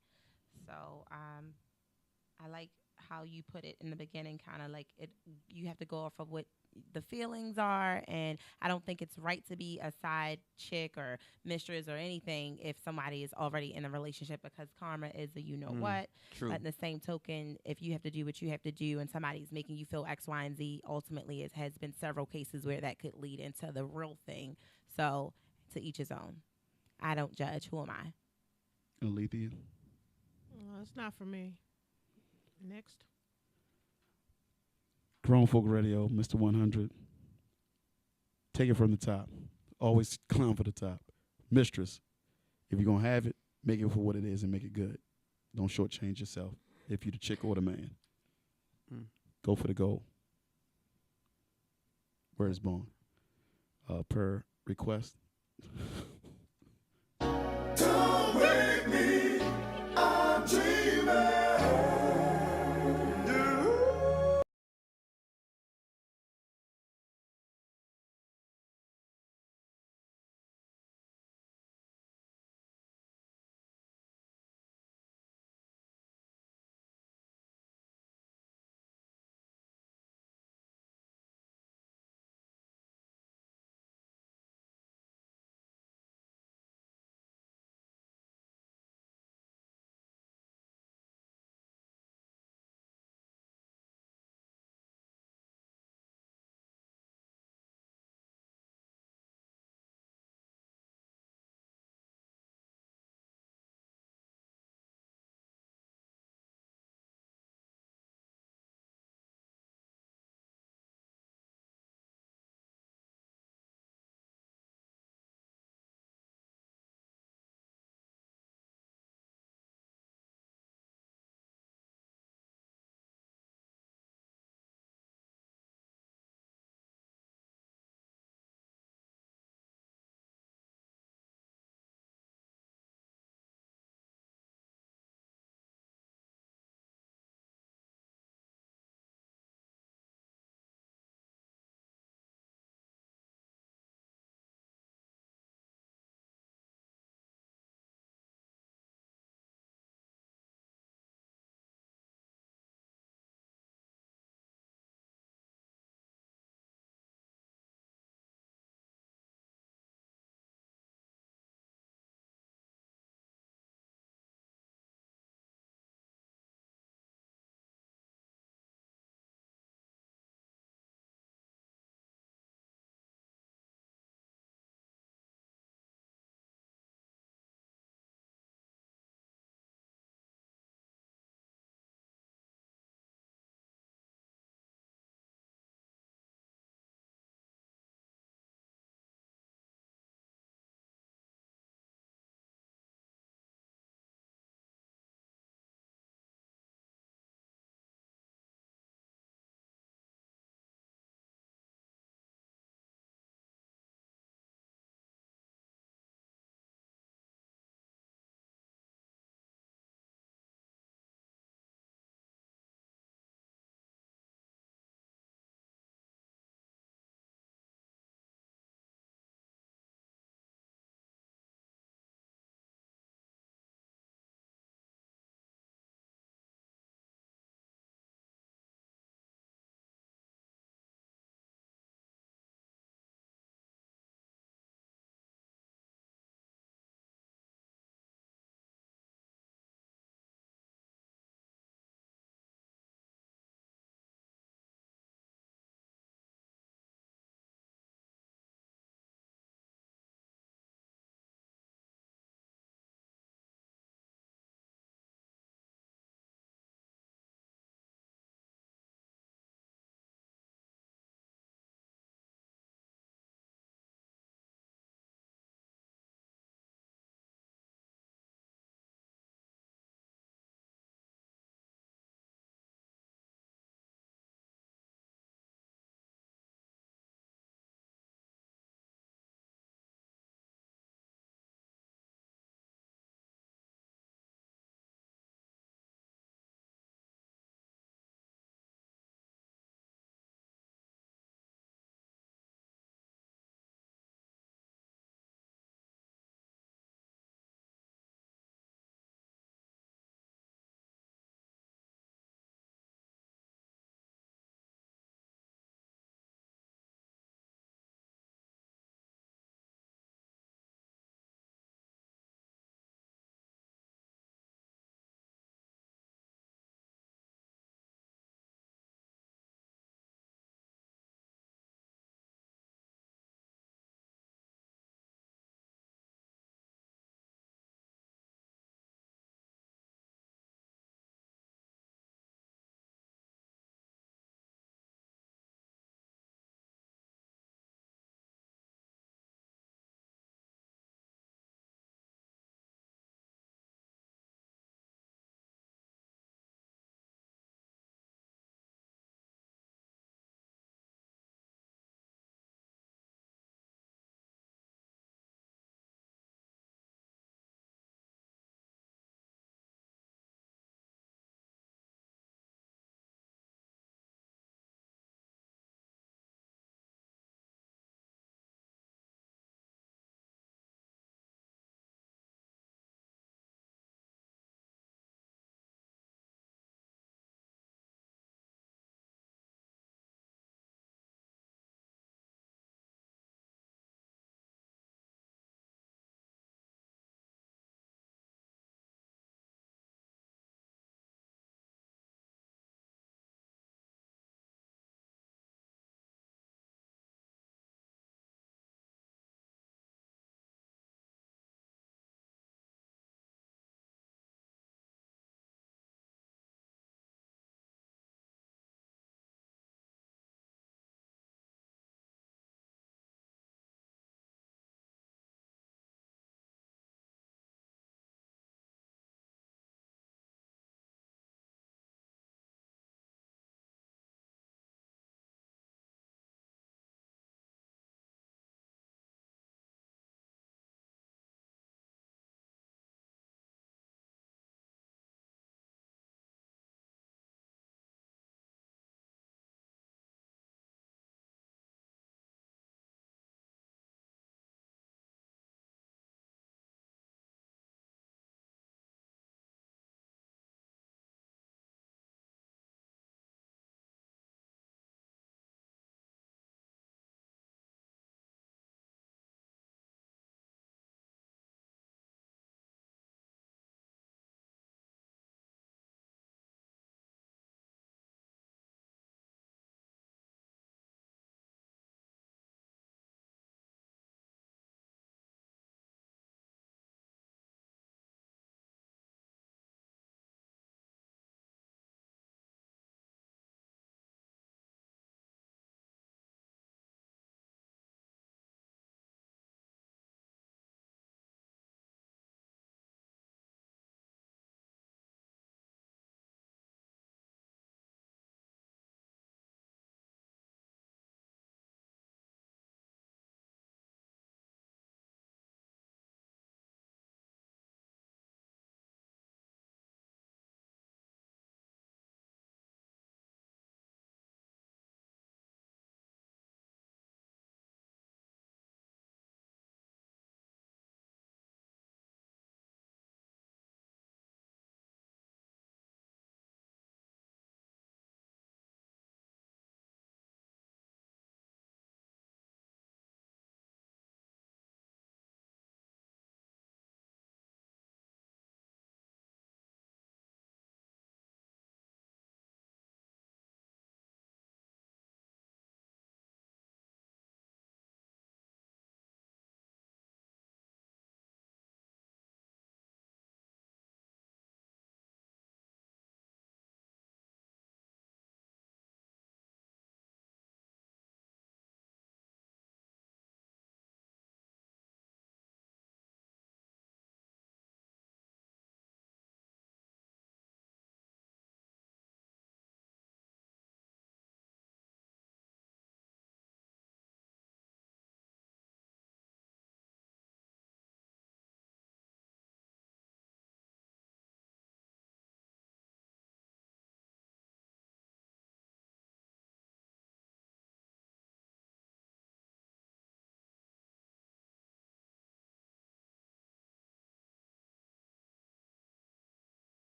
So I like how you put it in the beginning, kind of like it. You have to go off of what the feelings are, and I don't think it's right to be a side chick or mistress or anything if somebody is already in a relationship, because karma is a what. True. But in the same token, if you have to do what you have to do and somebody's making you feel X, Y, and Z, ultimately it has been several cases where that could lead into the real thing. So to each his own. I don't judge. Who am I? Alethea. It's not for me. Next. Grown Folk Radio, Mr. 100. Take it from the top. Always clown for the top. Mistress, if you're going to have it, make it for what it is and make it good. Don't shortchange yourself if you're the chick or the man. Go for the goal. Word is born. Per request.